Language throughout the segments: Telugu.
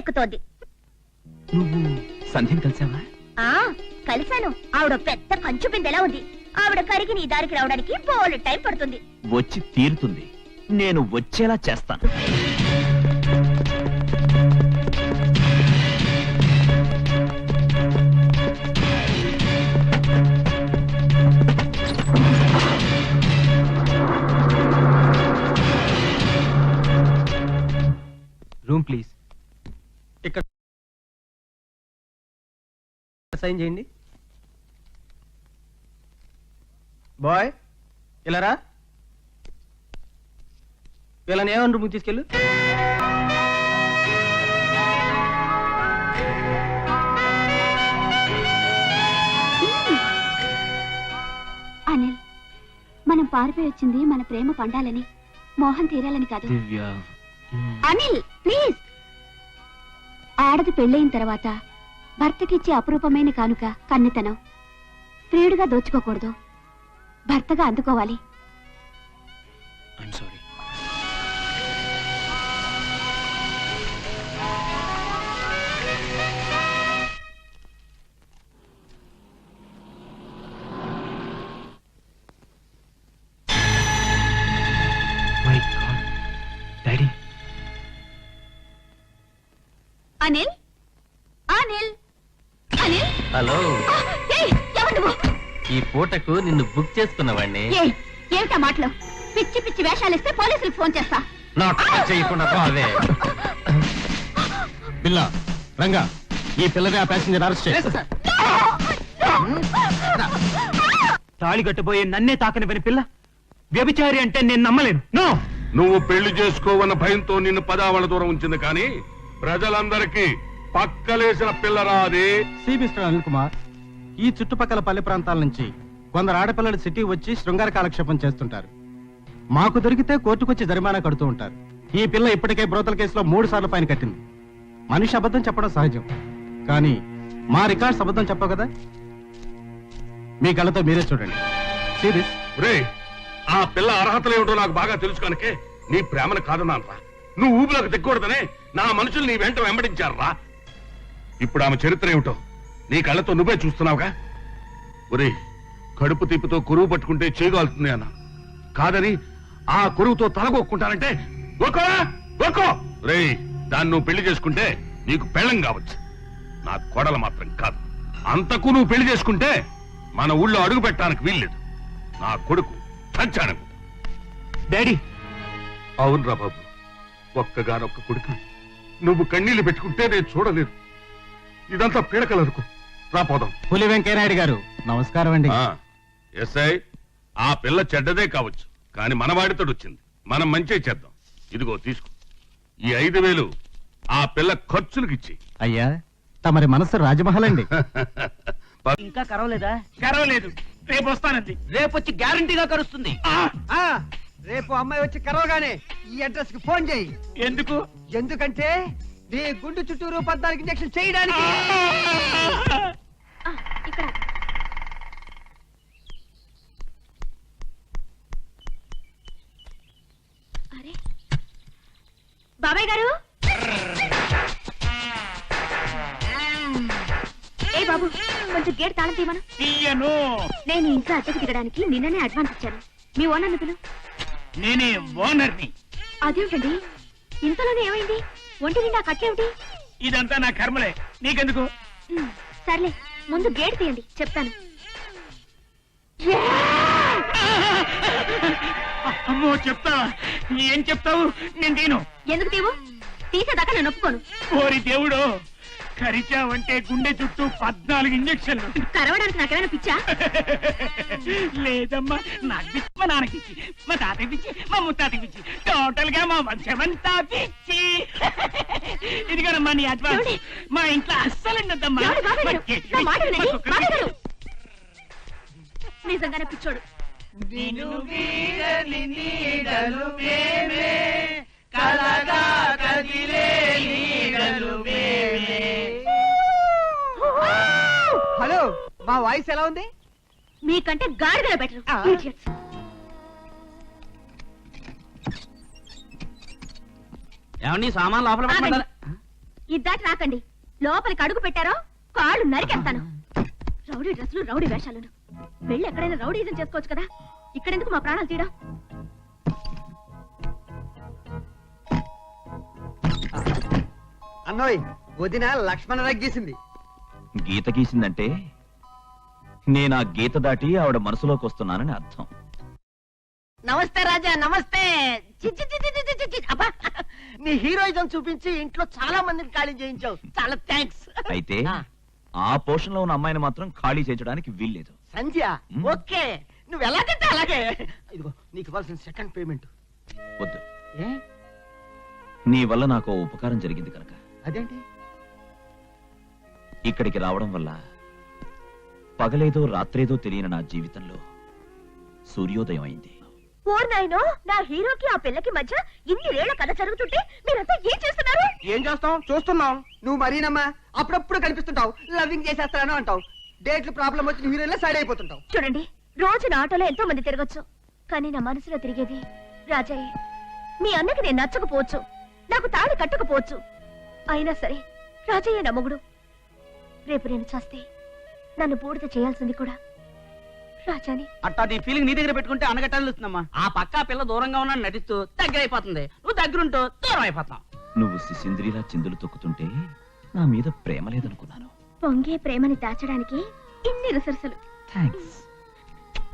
ఎక్కుతోంది. నువ్వు సంధ్యను కలిసావా? కలిశాను. ఆవిడ పెద్ద కంచు బిందెలా ఉంది. ఆవిడ కరిగి నీ దారికి రావడానికి బోల్డ్ టైం పడుతుంది. వచ్చి తీరుతుంది. నేను వచ్చేలా చేస్తాను. Room please. ఇక్కడ సైన్ చేయండి. బాయ్ ఇలా రా. వీళ్ళని ఏమని రూమ్కి తీసుకెళ్ళు. అనిల్, మనం పారిపోయి వచ్చింది మన ప్రేమ పండాలని, మోహం తీరాలని కాదు. అనిల్ ప్లీజ్. ఆడది పెళ్ళయిన తర్వాత భర్తకిచ్చే అపురూపమైన కానుక కన్నెతనం. ప్రియుడిగా దోచుకోకూడదు, భర్తగా అందుకోవాలి. అనిల్, అనిల్, అనిల్. హలో. ఎవరు నువ్వు? ఈ పూటకు నిన్ను బుక్ చేసుకున్నవాడిని. ఏమిటా మాటలు? పిచ్చి పిచ్చి వేషాలిస్తే పోలీసులకు ఫోన్ చేస్తా. బిల్లా రంగా, ఈ పిల్లనే ఆ ప్యాసింజర్ అరెస్ట్ చేయి. తాళి కట్టబోయే నన్నే తాకనివని పిల్ల వ్యభిచారి అంటే నేను నమ్మలేను. నో, నువ్వు పెళ్లి చేసుకోవన్న భయంతో నిన్ను పదావళ దూరం ఉంచింది, కానీ ప్రజలందరికీ పక్కలేసిన పిల్లరా అది. సి మిస్టర్ అనిల్ కుమార్, ఈ చుట్టుపక్కల పల్లె ప్రాంతాల నుంచి కొందరు ఆడపిల్లలు సిటీ వచ్చి శృంగార కాలక్షేపం చేస్తుంటారు. మాకు దొరికితే కోర్టుకొచ్చి జరిమానా కడుతూ ఉంటారు. ఈ పిల్ల ఇప్పటికే బ్రోతల కేసులో 3 సార్లు పైన కట్టింది. మనిషి అబద్ధం చెప్పడం సహజం, కానీ మా రికార్డ్స్ అబద్ధం చెప్పవు కదా. మీ కళ్ళతో మీరే చూడండి. సీరియస్ రే, ఆ పిల్ల అర్హతలేమిటో నాకు బాగా తెలుసు కనుకే నీ ప్రేమను కాదన్నానరా. నువ్వు ఊపిలోకి దిక్కకూడదనే నా మనుషులు నీ వెంట వెంబడించారా. ఇప్పుడు ఆమె చరిత్ర ఏమిటో నీ కళ్ళతో నువ్వే చూస్తున్నావుగా. ఒరే, కడుపు తిప్పుతో కురువు పట్టుకుంటే చేయగలుగుతుంది అన్న, కాదని ఆ కురువుతో తలగొక్కుంటానంటే ఒక్కో. రే, దాన్ని నువ్వు పెళ్లి చేసుకుంటే నీకు పెళ్ళం కావచ్చు, నా కొడలు మాత్రం కాదు. అంతకు నువ్వు పెళ్లి చేసుకుంటే మన ఊళ్ళో అడుగు పెట్టడానికి వీల్లేదు. నా కొడుకు చచ్చాను. డాడీ. అవునరా బాబు, ఒక్కగానొక్క కొడుకు నువ్వు కన్నీళ్లు పెట్టుకుంటే నేను చూడలేదు. ఇదంతా పీడకలనుకో. రాపోదాం. పులి వెంకయ్యనాయుడు గారు నమస్కారం అండి. ఎస్ఐ, ఆ పిల్ల చెడ్డదే కావచ్చు, కానీ మనవాడితో వచ్చింది. మనం మంచి చేద్దాం. ఇదిగో తీసుకో, ఈ 5,000 ఆ పిల్ల ఖర్చులకు ఇచ్చి. అయ్యా, తమరి మనసు రాజమహల్ అండి. ఇంకా కరవలేదా? కరవలేదు, రేపు వస్తానండి. రేపు వచ్చి గ్యారంటీగా కరుస్తుంది. రేపు అమ్మాయి వచ్చి కరవగానే ఈ అడ్రస్ కి ఫోన్ చేయి. ఎందుకు? ఎందుకంటే నీ గుండు చుట్టూరు 14 ఇంజెక్షన్ చేయడానికి. బాబాయ్ గారు. ఏ బాబు, కొంచెం గేట్ తాళం తీయమను. తీయను. నేను ఇంట్లో అద్దెకు దిగడానికి నిన్ననే అడ్వాన్స్ ఇచ్చాను. మీ ఓనర్ పిలు. నేనే ఓనర్ని. అదేమిటండి, ఇంతలోనే ఏమైంది? ఒంటి నిండా కట్టేమిటి? ఇదంతా నా కర్మలే, నీకెందుకు? సర్లే, ముందు గేట్ తీయండి, చెప్తాను. అమ్మో, చెప్తావా? ఏం చెప్తావు? నేను తీను. ఎందుకు తీవు? తీసేదాకా నేను ఒప్పుకోను. ఓరి దేవుడు, కరిచావంటే గుండె చుట్టూ 14 ఇంజక్షన్లు. కరవడానికి నాకేమైనా పిచ్చా? లేదమ్మా, నాకు పిచ్చి, మా నాన్నకి పిచ్చి, మా తాతకి పిచ్చి, మా ముత్తాతకి పిచ్చి, టోటల్ గా మా వంశమంతా పిచ్చి. ఇదిగోనమ్మా నీ అడ్వాన్స్. మా ఇంట్లో అస్సలు ఉండద్దమ్మా. నిజంగానే పిచ్చోడు. హలో, మా వాయిస్ ఎలా ఉంది? మీకంటే గాడిదల బెటర్. ఏమండి, సామాన్ లోపల పెట్టమంటారా? ఇద్దాటి రాకండి. లోపలికి అడుగు పెట్టారో కాళ్ళు నరికేస్తాను. రౌడీ డ్రెస్సులు, రౌడీ వేషాలను. వెళ్ళి ఎక్కడైనా రౌడీజం చేసుకోవచ్చు కదా, ఇక్కడెందుకు మా ప్రాణాలు తీయడం? అన్నోయ్, వదిన లక్ష్మణ రగ్గేసింది. గీత గీసిందంటే నేను ఆ గీత దాటి ఆవిడ మనసులోకి వస్తున్నానని అర్థం. నమస్తే రాజా, నమస్తే. చి, చి, చి, చి, చి, చి, చి. అబ్బా, నీ హీరోయిజం చూపించి ఇంట్లో చాలా మందిని ఖాళీ చేయించావు. చాలా థ్యాంక్స్. అయితే ఆ పోర్షన్ లో ఉన్న అమ్మాయిని మాత్రం ఖాళీ చేయించడానికి వీల్లేదు. సంధ్య, మ్. ఓకే, నువ్వు ఎలాగంటే అలాగే. ఇదిగో నీకు ఇవ్వాల్సిన సెకండ్ పేమెంట్. వద్దు, ఏ నీ వల్ల నాకు ఓ ఉపకారం జరిగింది కనుక. అదేంటి? ఇక్కడికి రావడం వల్ల పగలేదో రాత్రేదో తెలియని నా జీవితంలో సూర్యోదయం అయింది. ఓర్ నాయనో, నా హీరోకి ఆ పిల్లకి మధ్య ఇన్ని రేళ్ల కథ జరుగుతుంటే మీరంతా ఏం చేస్తున్నారు? ఏం చేస్తాం, చూస్తున్నాం. నువ్వు మరీనమ్మా అప్పుడప్పుడు కనిపిస్తుంటావు, లవ్వింగ్ చేసేస్తాను అంటావు. డేట్లు ప్రాబ్లం వచ్చిన హీరోయిన్ సైడ్ అయిపోతుంటావు. చూడండి, రోజు నా ఆటోలో ఎంతో మంది తిరగచ్చు, కానీ నా మనసులో తిరిగేది రాజయ్య. మీ అన్నకి నేను నచ్చకపోవచ్చు, నాకు తాళి కట్టకపోవచ్చు, అయినా సరే రాజయ్య నా మొగుడు. రేపు నేను చేస్తే నన్ను బూడిద చేయాల్సింది కూడా రాజాని. అట్టా నీ ఫీలింగ్ నీ దగ్గర పెట్టుకుంటే అనగట్టాలుస్తున్నామ్మా. ఆ పక్క పిల్ల దూరంగా ఉన్నా నటిస్తూ దగ్గర అయిపోతుంది, నువ్వు దగ్గరుంటూ దూరం అయిపోతావు. నువ్వు శిశింద్రిలా చిందులు తొక్కుతుంటే నా మీద ప్రేమ లేదనుకున్నాను. పొంగే ప్రేమని దాచడానికి ఇన్ని రుసరుసలు. థ్యాంక్స్.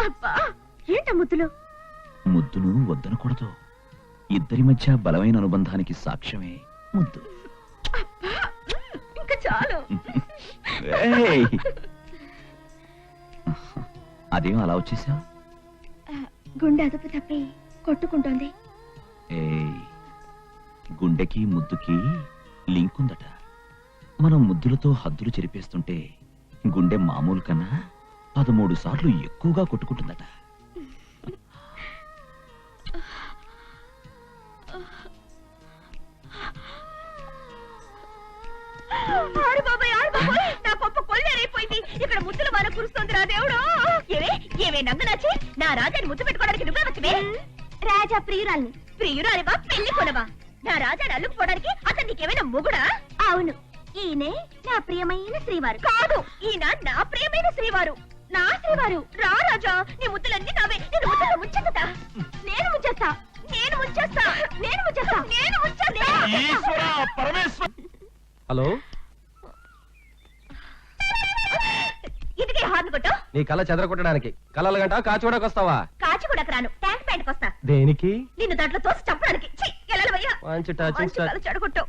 అబ్బా, ఏంట ముద్దులు? ముద్దును వద్దనకూడదు. ఇద్దరి మధ్య బలమైన అనుబంధానికి సాక్ష్యమే ముద్దు. అబ్బా, ఇంకా చాలు. ఏయ్! అదేం అలా వచ్చేసా? గుండె అదుపు తప్పి కొట్టుకుంటోంది. ఏయ్, గుండెకి ముద్దుకి లింక్ ఉందట. మనం ముద్దులతో హద్దులు చెరిపేస్తుంటే గుండె మామూలు కన్నా 13 సార్లు ఎక్కువగా కొట్టుకుంటుందట. ఆరు బాబాయ్, ఆరు బాబాయ్, నా కొంప కొల్లేరైపోయింది. ఇక్కడ ముద్దుల వాన కురుస్తోంది రా దేవుడు. ఏవే నంగనాచి, నా రాజాని ముద్దు పెట్టుకోవడానికి నువ్వే వచ్చే రాజా ప్రియురాల్ని. ప్రియురాలివా, పెళ్లి కొనవా? నా రాజాని అల్లుకుపోవడానికి అతను నీకేమైనా మొగుడా? అవును, ఈయనే నా ప్రియమైన శ్రీవారు. కాదు, ఈయన నా ప్రియమైన శ్రీవారు. నా శ్రీవారు. రా రాజా, నీ ముద్దులన్నీ నావే. నేను ముద్దులో ముంచెత్తా, నేను ముంచేస్తా, నేను ముంచేస్తా, నేను ముంచేస్తా, నేను ముంచేస్తా. హలో, ఇదిగే హార్న్ కొట్టు. నీ కళ్ళ చెదరగొట్టడానికి కళ్ళ గంట కాచిగూడకు వస్తావా? కాచి కూడా రాను, ట్యాంక్ ప్యాంట్కి వస్తా. దేనికి? నిన్ను దాంట్లో తోసి చంపడానికి. ఛీ, ఎల్లవయ్యా. మంచి టచింగ్ స్టార్. చెడగొట్టు.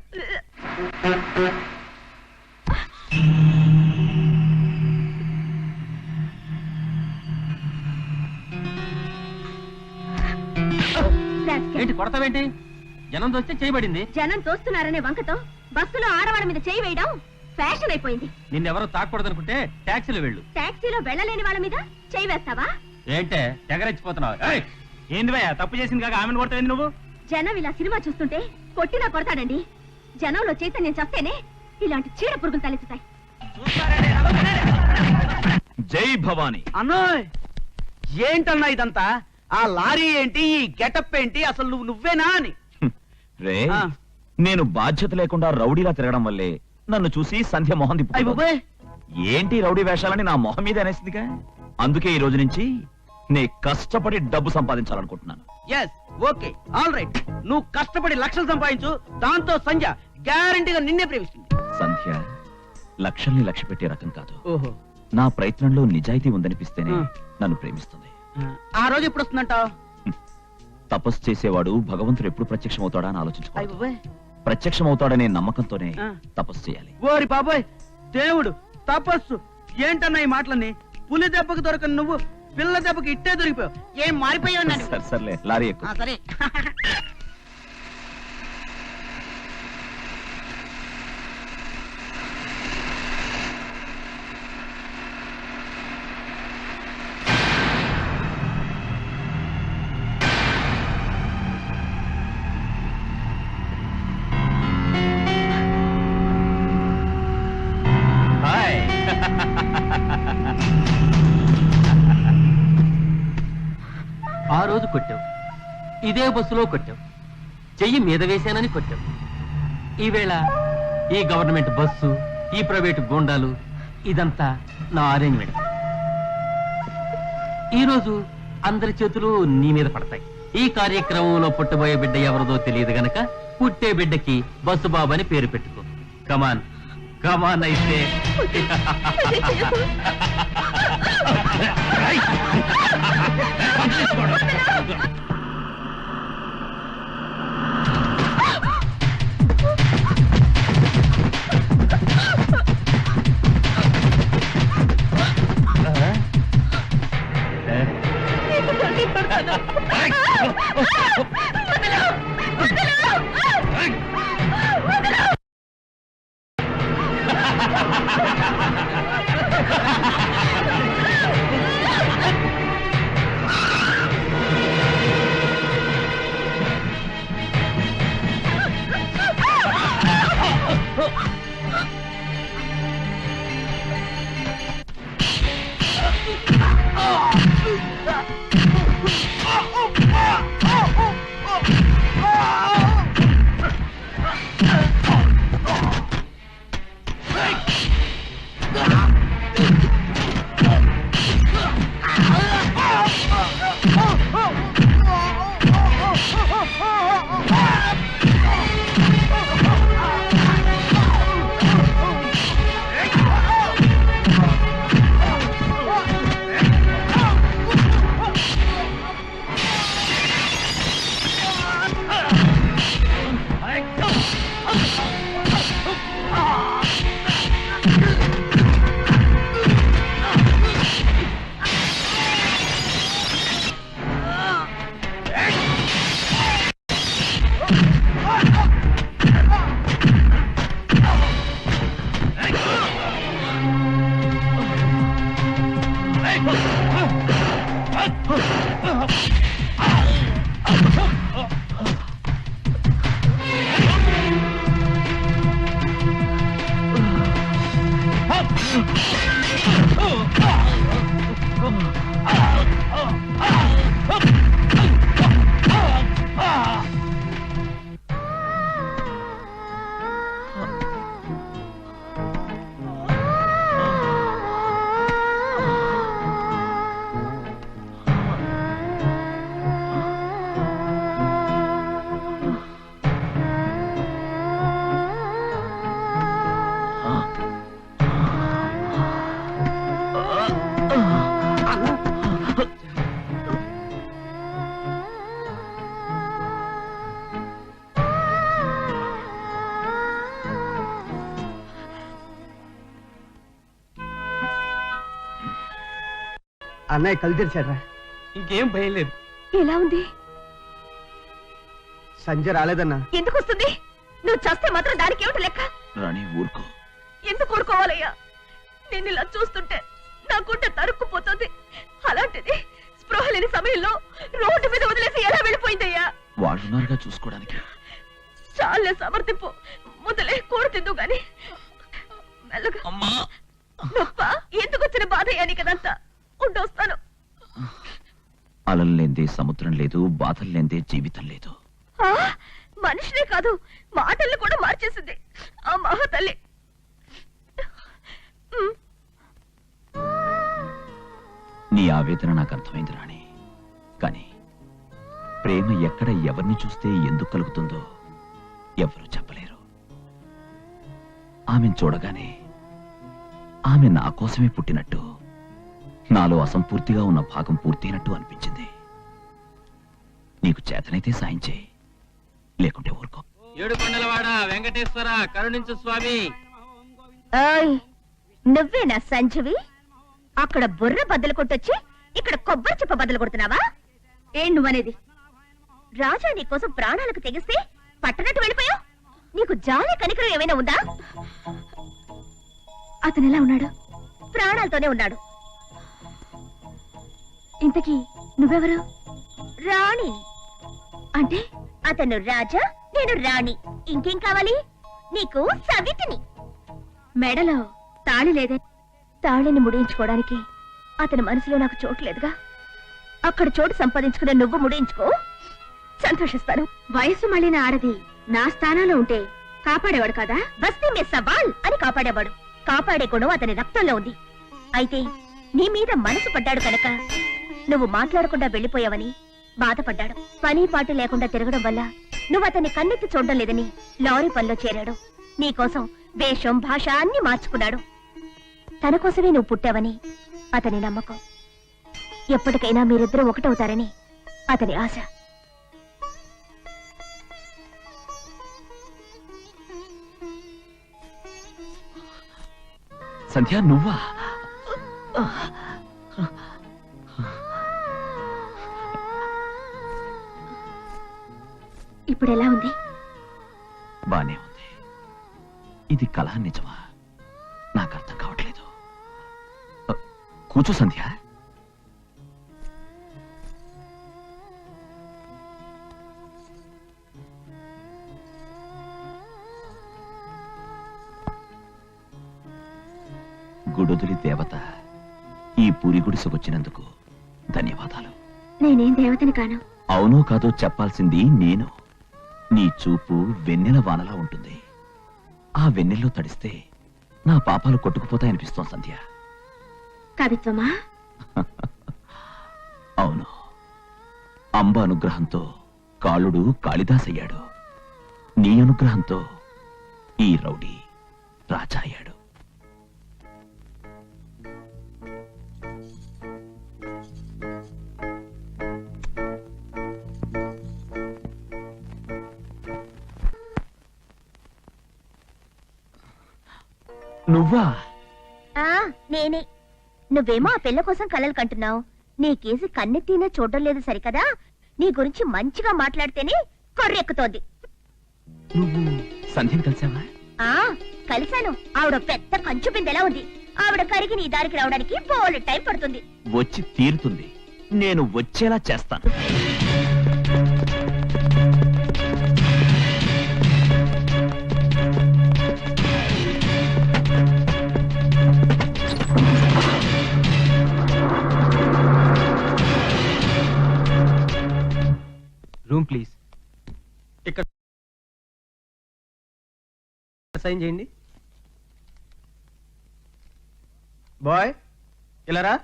ఏంటి కొడతావేంటి? జనం దోస్తే చేయబడింది. జనం తోస్తున్నారనే వంకతో బస్సులో ఆడవాళ్ళ మీద చేయి వేయడం ఫ్యాషన్ అయిపోయింది. నిన్నెవరో తాకూడదనుకుంటే టాక్సీలో వెళ్ళు. టాక్సీలో వెళ్ళలేని వాళ్ళ మీద చేయి వేస్తావా? ఏంటే తెగరెచ్చిపోతున్నావు? ఏంది భయ, తప్పు చేసింది కాక ఆమెను కొడతావేంది నువ్వు? జనం ఇలా సినిమా చూస్తుంటే కొట్టినా కొడతాడండి. జనంలో చైతన్యం చస్తేనే ఇలాంటి చీడ పురుగులు తలెత్తుతాయి. జై భవానీ. అన్నోయ్, ఏంటన్నా ఇదంతా? ఆ లారీ ఏంటి, ఈ గెటప్ ఏంటి, అసలు నువ్వేనా అని? రే, ఆ. నేను బాధ్యత లేకుండా రౌడీలా తిరగడం వల్లే నన్ను చూసి సంధ్య మొహం అయ్య తిప్పుకుంది. బాబోయ్, ఏంటి రౌడీ వేషాలని నా మొహం మీద అనేసిందిగా. అందుకే ఈ రోజు నుంచి నే కష్టపడి డబ్బు సంపాదించాలనుకుంటున్నాను. Yes, okay, all right. నువ్వు కష్టపడి లక్షలు సంపాదించు, దాంతో సంధ్య గ్యారంటీగా నిన్నే ప్రేమిస్తుంది. సంధ్య లక్షల్ని లక్ష్య పెట్టే రకం కాదు. ఓహో, నా ప్రయత్నంలో నిజాయితీ ఉందనిపిస్తేనే నన్ను ప్రేమిస్తుంది. ఆ రోజు ఎప్పుడు వస్తుందంటావు? తపస్సు చేసేవాడు భగవంతుడు ఎప్పుడు ప్రత్యక్షమవుతాడా అని అయ్య ఆలోచించుకోవాలి. బాబోయ్, ప్రత్యక్షమవుతాడనే నమ్మకంతోనే ఆ. తపస్సు చేయాలి. ఓరి బాబోయ్, దేవుడు, తపస్సు ఏంటన్నా ఈ మాటలన్నీ? పులి దెబ్బకు దొరకని నువ్వు పిల్ల దెబ్బకి ఇట్టే దొరికిపోయావు. ఏం మారిపోయావు నన్ను? సరే, సర్లే, లారీ ఎక్కువ. సరే. హాయ్. ఆ రోజు కొట్టావు, ఇదే బస్సులో కొట్టావు, చెయ్యి మీద వేశానని కొట్టావు. ఈవేళ ఈ గవర్నమెంట్ బస్సు, ఈ ప్రైవేట్ గోండాలు, ఇదంతా నా అరేంజ్మెంట్. ఈ రోజు అందరి చేతులు నీ మీద పడతాయి. ఈ కార్యక్రమంలో పుట్టబోయే బిడ్డ ఎవరిదో తెలియదు గనక పుట్టే బిడ్డకి బస్సు బాబు అని పేరు పెట్టుకో. కమాన్ కమాన్ అయితే. అన్నయ్య కళ్ళు తెరిచాడ్రా. ఇంకేం భయం లేదు. ఎలా ఉంది? సంజయ్ రాలేదన్నా. ఎందుకు వస్తుంది? నువ్వు చస్తే మాత్రం దానికి ఏమిటి లెక్క? రాణి ఊరుకో. ఎందుకు ఊరుకోవాలయ్యా? నేను ఇలా చూస్తుంటే నా గుండె తరుక్కుపోతుంది. అలాంటిది స్పృహ లేని సమయంలో రోడ్డు మీద వదిలేసి ఎలా వెళ్ళిపోయిందయ్యా? వాళ్ళున్నారుగా చూసుకోవడానికి. చాలే సమర్థింపు. మొదలే కూడ తిందు గాని మెల్లగా. నొప్ప ఎందుకు వచ్చిన బాధయ్యా నీకదంతా? ఉండొస్తాను. అలలు లేందే సముద్రం లేదు, బాధలు లేందే జీవితం లేదు. మనిషినే కాదు మాటల్ని కూడా మార్చేసింది ఆ మహాతల్లి. నీ ఆవేదన నాకు అర్థమైంది రాణి. కానీ ప్రేమ ఎక్కడ ఎవరిని చూస్తే ఎందుకు కలుగుతుందో ఎవరూ చెప్పలేరు. ఆమెను చూడగానే ఆమె నా కోసమే పుట్టినట్టు, నాలో అసంపూర్తిగా ఉన్న భాగం పూర్తయినట్టు అనిపించింది. నీకు చేతనైతే సాయం చేయి, లేకుంటే ఊరుకో. ఏడుకొండలవాడ వెంకటేశ్వర కరుణించు స్వామి. నువ్వేనా సంజీవి? అక్కడ బుర్ర బద్దలు కొట్టొచ్చి ఇక్కడ కొబ్బరి చెప్ప బద్దలు కొడుతున్నావా? ఏం నువ్వనేది? రాజా నీ కోసం ప్రాణాలకు తెగిస్తే పట్టనట్టు వెళ్ళిపోయావు. నీకు జాలి కనికరం ఏమైనా ఉందా? అతను ఎలా ఉన్నాడు? ప్రాణాలతోనే ఉన్నాడు. ఇంతకీ నువ్వెవరు? రాణి. అంటే అతను రాజా, నేను రాణి. ఇంకేం కావాలి నీకు? సవితిని. మెడలో తాళి లేదే. తాళిని ముడించుకోవడానికి అతని మనసులో నాకు చోటు లేదుగా. అక్కడ చోటు సంపాదించుకున్న నువ్వు ముడించుకో, సంతోషిస్తాను. వయసు మళ్ళిన ఆడది నా స్థానంలో ఉంటే కాపాడేవాడు కదా, బస్తీ మీద సవాల్ అని కాపాడేవాడు. కాపాడే గుణం అతని రక్తంలో ఉంది. అయితే నీ మీద మనసు పడ్డాడు కనుక నువ్వు మాట్లాడకుండా వెళ్లిపోయావని బాధపడ్డాడు. పని పాటు లేకుండా తిరగడం వల్ల నువ్వు అతన్ని కన్నెత్తి చూడడం లేదని లారీ పనిలో చేరాడు. నీకోసం వేషం, భాష అన్ని మార్చుకున్నాడు. తన కోసమే నువ్వు పుట్టావని అతని నమ్మకం. ఎప్పటికైనా మీరిద్దరూ ఒకటవుతారని అతని ఆశ. సంధ్య, నువ్వా? ఇప్పుడు ఎలా ఉంది? బానే ఉంది. ఇది కళ నిజమా? నాకు అర్థం కావట్లేదు. కూర్చో సంధ్య. గుడుదులి దేవత ఈ పూరి గుడిసెకొచ్చినందుకు ధన్యవాదాలు. నేనేం దేవతని కాను. అవునో కాదో చెప్పాల్సింది నేను. నీ చూపు వెన్నెల వానలా ఉంటుంది. ఆ వెన్నెల్లో తడిస్తే నా పాపాలు కొట్టుకుపోతాయనిపిస్తోంది సంధ్య. కవిత్వమా? అవును. అంబ అనుగ్రహంతో కాళుడు కాళిదాస్ అయ్యాడు. నీ అనుగ్రహంతో ఈ రౌడీ రాజా అయ్యాడు. నువ్వా? నేనే. నువ్వేమో ఆ పిల్ల కోసం కలలు కంటున్నావు. నీ కేసు కన్నెత్తినే చూడడం లేదు సరికదా. నీ గురించి మంచిగా మాట్లాడితేనే కొర్రెక్కుతోంది. నువ్వు సంధ్యని కలిసావా? కలిశాను. ఆవిడ పెద్ద కంచు బిందెలా ఉంది. ఆవిడ కరిగి నీ దారికి రావడానికి బోల్డ్ టైం పడుతుంది. వచ్చి తీరుతుంది. నేను వచ్చేలా చేస్తాను. Room please. ఇక్కడ సైన్ చేయండి. బాయ్ ఇలా రా.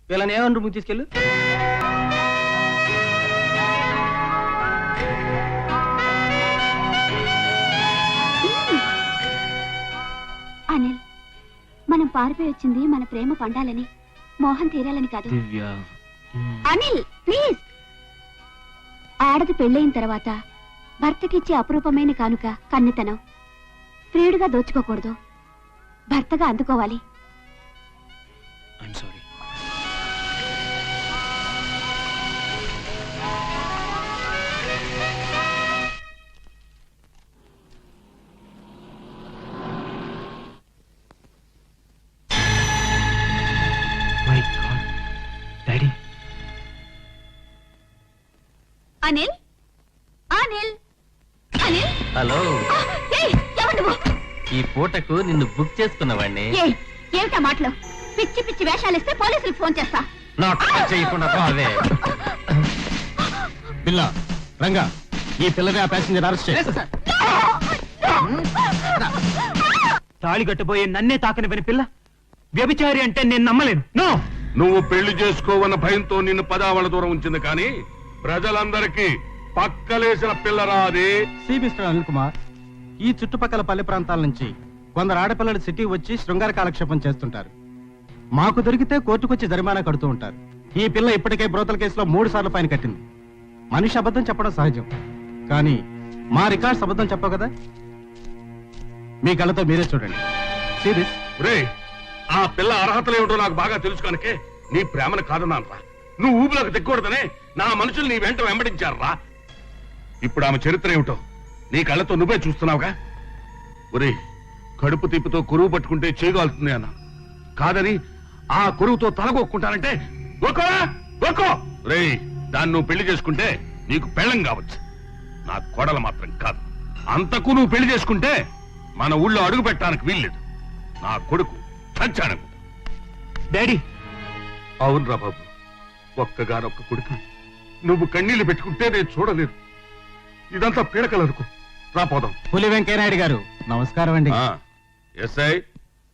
వీళ్ళని ఏమని రూమ్ తీసుకెళ్ళు. అనిల్, మనం పారిపోయి వచ్చింది మన ప్రేమ పండాలని, మోహన్ తీరాలని కాదు. అనిల్ ప్లీజ్. ఆడది పెళ్ళయిన తర్వాత భర్తకిచ్చే అపురూపమైన కానుక కన్నెతనం. ప్రియుడిగా దోచుకోకూడదు, భర్తగా అందుకోవాలి. డాడీ. అనిల్, అనిల్, అనిల్. హలో. ఎవరు నువ్వు? ఈ పూటకు నిన్ను బుక్ చేసుకున్నవాడిని. ఏమిటా మాటలు? పిచ్చి పిచ్చి వేషాలు ఇస్తే పోలీసులకు ఫోన్ చేస్తా. చేయకుండా అవే. పిల్ల రంగా, ఈ పిల్లని ఆ ప్యాసింజర్ అరెస్ట్ చేయి. తాళి కట్టబోయే నన్నే తాకనివని పిల్ల వ్యభిచారి అంటే నేను నమ్మలేను. నో. నువ్వు పెళ్లి చేసుకోవన్న భయంతో నిన్ను పదావళ దూరం ఉంచింది కానీ ప్రజలందరికీ పక్కలేసిన పిల్లరా అది. సి మిస్టర్ అనిల్ కుమార్, ఈ చుట్టుపక్కల పల్లె ప్రాంతాల నుంచి కొందరు ఆడపిల్లలు సిటీ వచ్చి శృంగార కాలక్షేపం చేస్తుంటారు. మాకు దొరికితే కోర్టుకొచ్చి జరిమానా కడుతూ ఉంటారు. ఈ పిల్ల ఇప్పటికే బ్రోతల కేసులో 3 సార్లు ఫైన్ కట్టింది. మనిషి అబద్ధం చెప్పడం సహజం, కానీ మా రికార్డ్స్ అబద్ధం చెప్పవు కదా. మీ కళ్ళతో మీరే చూడండి. సీరియస్. రే, ఆ పిల్ల అర్హతలు ఏమిటో నాకు బాగా తెలుసు కనుకే నీ ప్రేమను కాదన్నానరా. నువ్వు ఊపిలోకి దిక్కకూడదనే నా మనుషులు నీ వెంట వెంబడించారా. ఇప్పుడు ఆమె చరిత్ర ఏమిటో నీ కళ్ళతో నువ్వే చూస్తున్నావుగా. ఒరే, కడుపు తిప్పుతో కురువు పట్టుకుంటే చేయగలుగుతుంది అన్న. కాదని ఆ కురువుతో తలగొక్కుంటానంటే ఒక్కో. రే, దాన్ని నువ్వు పెళ్లి చేసుకుంటే నీకు పెళ్ళం కావచ్చు, నా కోడలు మాత్రం కాదు. అంతకు నువ్వు పెళ్లి చేసుకుంటే మన ఊళ్ళో అడుగు పెట్టడానికి వీల్లేదు. నా కొడుకు చచ్చాను. డాడీ. అవునరా బాబు, ఒక్కగానొక్క కొడుకు. నువ్వు కన్నీళ్లు పెట్టుకుంటే నేను చూడలేదు. ఇదంతా పీడకలనుకో. రాపోదాం. పులి వెంకయ్యనాయుడు గారు నమస్కారం అండి. ఎస్ఐ,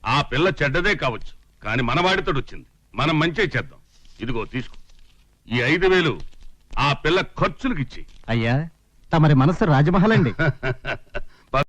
ఆ పిల్ల చెడ్డదే కావచ్చు, కానీ మన వాడితో వచ్చింది. మనం మంచి చేద్దాం. ఇదిగో తీసుకో. ఈ 5,000 ఆ పిల్ల ఖర్చులకిచ్చి. అయ్యా తమరి మనసు రాజమహల్ అండి.